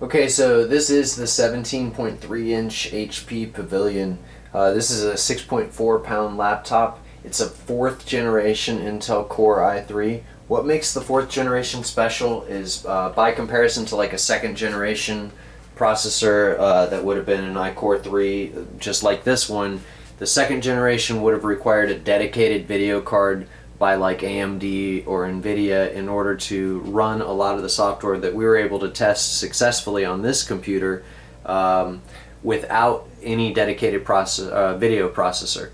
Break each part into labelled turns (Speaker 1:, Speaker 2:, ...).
Speaker 1: Okay, so this is the 17.3-inch HP Pavilion. This is a 6.4-pound laptop. It's a 4th generation Intel Core i3. What makes the 4th generation special is, by comparison to like a 2nd generation processor that would have been an iCore 3, just like this one, the 2nd generation would have required a dedicated video card by like AMD or NVIDIA in order to run a lot of the software that we were able to test successfully on this computer without any dedicated video processor.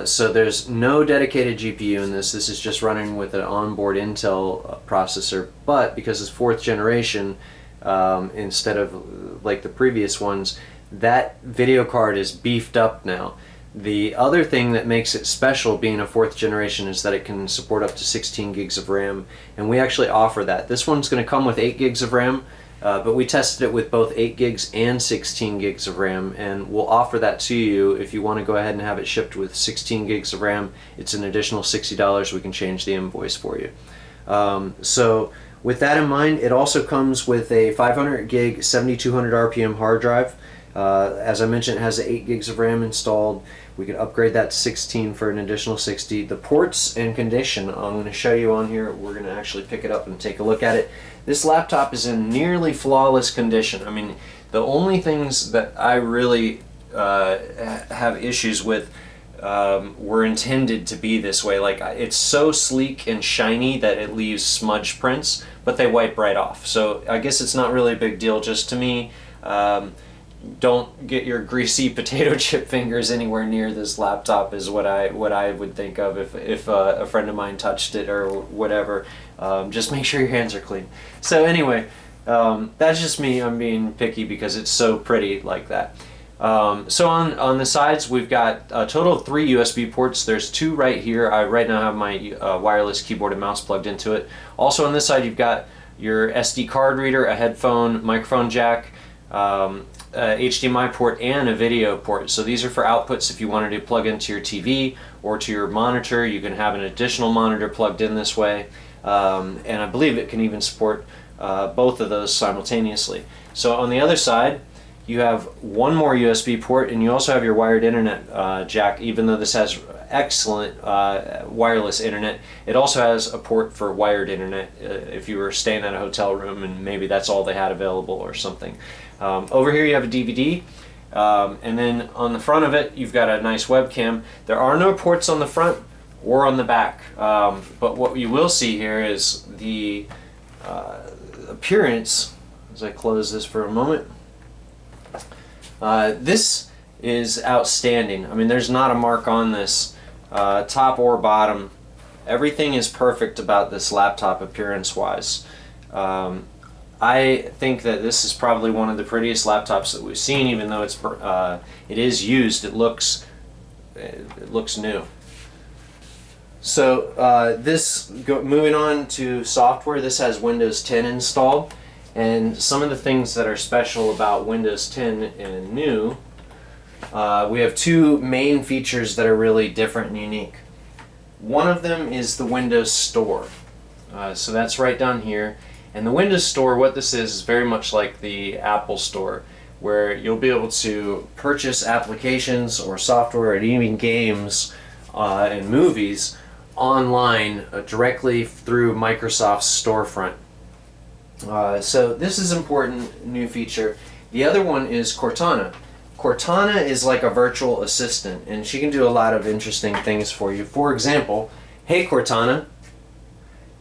Speaker 1: So there's no dedicated GPU in this. This is just running with an onboard Intel processor, but because it's 4th generation, instead of like the previous ones, that video card is beefed up now. The other thing that makes it special being a 4th generation is that it can support up to 16 gigs of RAM, and we actually offer that. This one's going to come with 8 gigs of RAM, but we tested it with both 8 gigs and 16 gigs of RAM, and we'll offer that to you if you want to go ahead and have it shipped with 16 gigs of RAM. It's an additional $60. We can change the invoice for you. So with that in mind, it also comes with a 500 gig 7200 RPM hard drive. As I mentioned, it has 8 gigs of RAM installed. We could upgrade that to 16 for an additional 60. The ports and condition, I'm going to show you on here. We're going to actually pick it up and take a look at it. This laptop is in nearly flawless condition. I mean, the only things that I really have issues with were intended to be this way. Like, it's so sleek and shiny that it leaves smudge prints, but they wipe right off. So I guess it's not really a big deal. Just to me, don't get your greasy potato chip fingers anywhere near this laptop is what I would think of if a friend of mine touched it or whatever. Just make sure your hands are clean. So anyway, that's just me. I'm being picky because it's so pretty like that. So on the sides, we've got a total of 3 USB ports. There's 2 right here. I right now have my wireless keyboard and mouse plugged into it. Also on this side, you've got your SD card reader, a headphone, microphone jack, HDMI port, and a video port. So these are for outputs if you wanted to plug into your TV or to your monitor. You can have an additional monitor plugged in this way, and I believe it can even support both of those simultaneously. So on the other side, you have one more USB port, and you also have your wired internet jack. Even though this has excellent wireless internet, it also has a port for wired internet if you were staying at a hotel room and maybe that's all they had available or something. Over here you have a DVD, and then on the front of it you've got a nice webcam. There are no ports on the front or on the back, but what you will see here is the appearance. As I close this for a moment, this is outstanding. I mean, there's not a mark on this, top or bottom. Everything is perfect about this laptop appearance-wise. I think that this is probably one of the prettiest laptops that we've seen, even though it is used. It looks new. So moving on to software, this has Windows 10 installed, and some of the things that are special about Windows 10 and new, we have 2 main features that are really different and unique. One of them is the Windows Store. So that's right down here. And the Windows Store, what this is very much like the Apple Store, where you'll be able to purchase applications or software and even games and movies online directly through Microsoft's storefront. So this is an important new feature. The other one is Cortana. Cortana is like a virtual assistant, and she can do a lot of interesting things for you. For example, hey Cortana,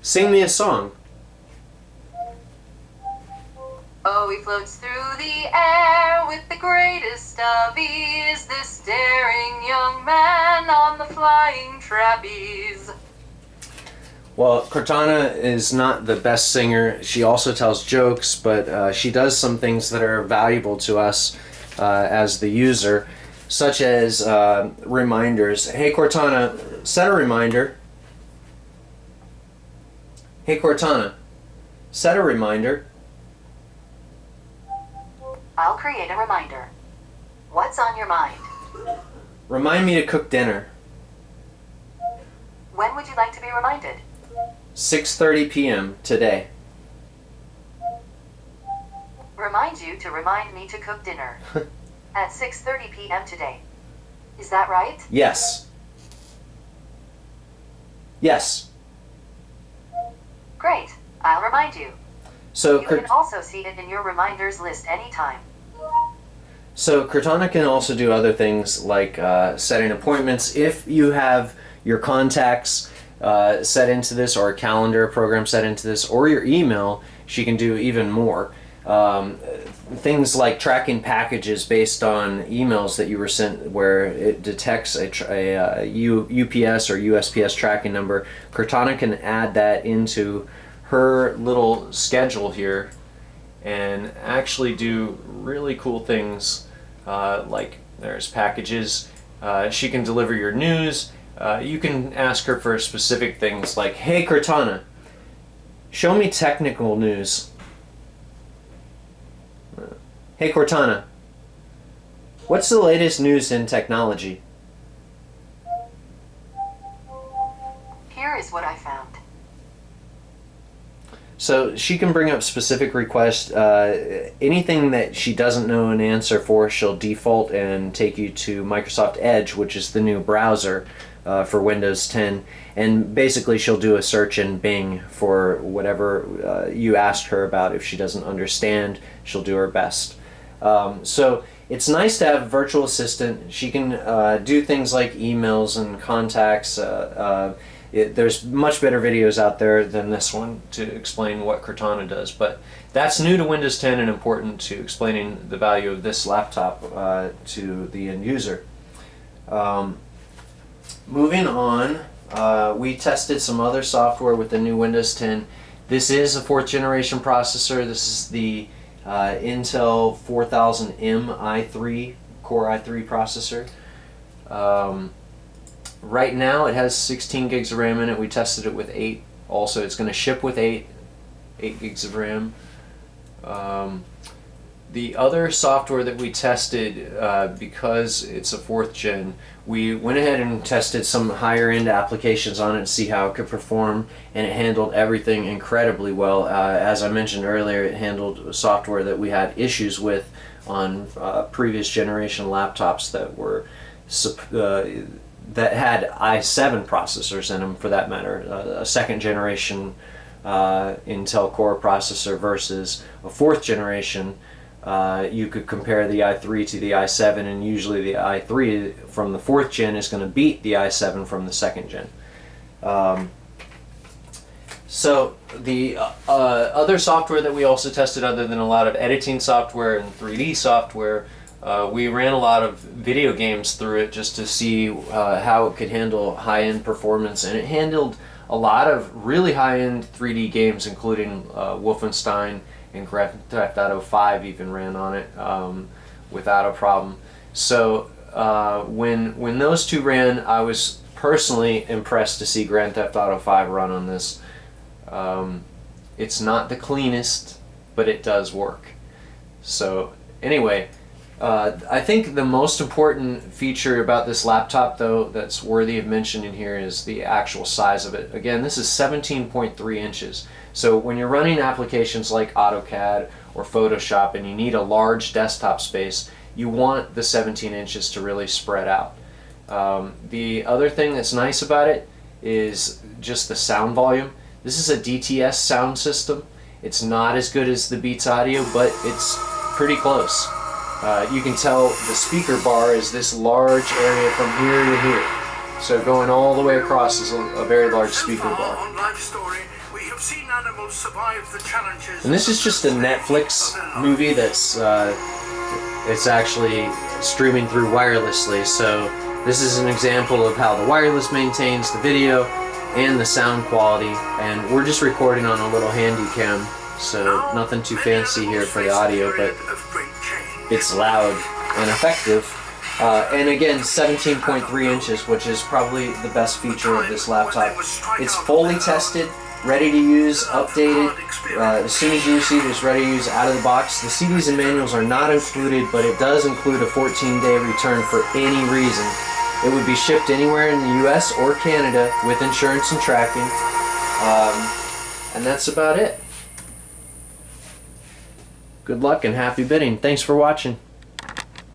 Speaker 1: sing me a song.
Speaker 2: Oh, he floats through the air with the greatest of ease, this daring young man on the flying trapeze.
Speaker 1: Well, Cortana is not the best singer. She also tells jokes, but she does some things that are valuable to us as the user, such as reminders. Hey Cortana, set a reminder. Hey Cortana, set a reminder.
Speaker 2: I'll create a reminder. What's on your mind?
Speaker 1: Remind me to cook dinner.
Speaker 2: When would you like to be reminded?
Speaker 1: 6:30 p.m. today.
Speaker 2: remind you to remind me to cook dinner at 6:30 p.m. today. Is that right?
Speaker 1: Yes. Yes.
Speaker 2: Great. I'll remind you.
Speaker 1: So
Speaker 2: You can also see it in your reminders list anytime.
Speaker 1: So Cortana can also do other things like setting appointments. If you have your contacts set into this, or a calendar program set into this, or your email, she can do even more. Things like tracking packages based on emails that you were sent, where it detects a UPS or USPS tracking number. Cortana can add that into her little schedule here and actually do really cool things, like there's packages. She can deliver your news. You can ask her for specific things like, hey Cortana, show me technical news. Hey Cortana, what's the latest news in technology?
Speaker 2: Here is what I found.
Speaker 1: So she can bring up specific requests. Anything that she doesn't know an answer for, she'll default and take you to Microsoft Edge, which is the new browser for Windows 10. And basically she'll do a search in Bing for whatever you asked her about. If she doesn't understand, she'll do her best. So it's nice to have a virtual assistant. She can do things like emails and contacts. There's much better videos out there than this one to explain what Cortana does, but that's new to Windows 10 and important to explaining the value of this laptop to the end user. Moving on, we tested some other software with the new Windows 10. This is a 4th generation processor. This is the Intel 4000M i3, Core i3 processor. Right now it has 16 gigs of RAM in it. We tested it with 8. Also, it's going to ship with 8 gigs of RAM. The other software that we tested, because it's a 4th gen, we went ahead and tested some higher end applications on it to see how it could perform, and it handled everything incredibly well. As I mentioned earlier, it handled software that we had issues with on previous generation laptops that were that had i7 processors in them, for that matter, a 2nd generation Intel Core processor versus a 4th generation. You could compare the i3 to the i7, and usually the i3 from the 4th gen is going to beat the i7 from the 2nd gen. So the other software that we also tested, other than a lot of editing software and 3D software, we ran a lot of video games through it just to see how it could handle high-end performance, and it handled a lot of really high-end 3D games, including Wolfenstein and Grand Theft Auto 5 even ran on it without a problem. So when those two ran, I was personally impressed to see Grand Theft Auto 5 run on this. It's not the cleanest, but it does work. So anyway, I think the most important feature about this laptop, though, that's worthy of mentioning here is the actual size of it. Again, this is 17.3 inches. So when you're running applications like AutoCAD or Photoshop and you need a large desktop space, you want the 17 inches to really spread out. The other thing that's nice about it is just the sound volume. This is a DTS sound system. It's not as good as the Beats Audio, but it's pretty close. You can tell the speaker bar is this large area from here to here. So going all the way across is a very large speaker bar. And this is just a Netflix movie that's it's actually streaming through wirelessly. So this is an example of how the wireless maintains the video and the sound quality. And we're just recording on a little handy cam, so nothing too fancy here for the audio, but it's loud and effective. And again, 17.3 inches, which is probably the best feature of this laptop. It's fully tested, ready to use, updated. As soon as you receive it, it's ready to use out of the box. The CDs and manuals are not included, but it does include a 14-day return for any reason. It would be shipped anywhere in the US or Canada with insurance and tracking. And that's about it. Good luck and happy bidding. Thanks for watching.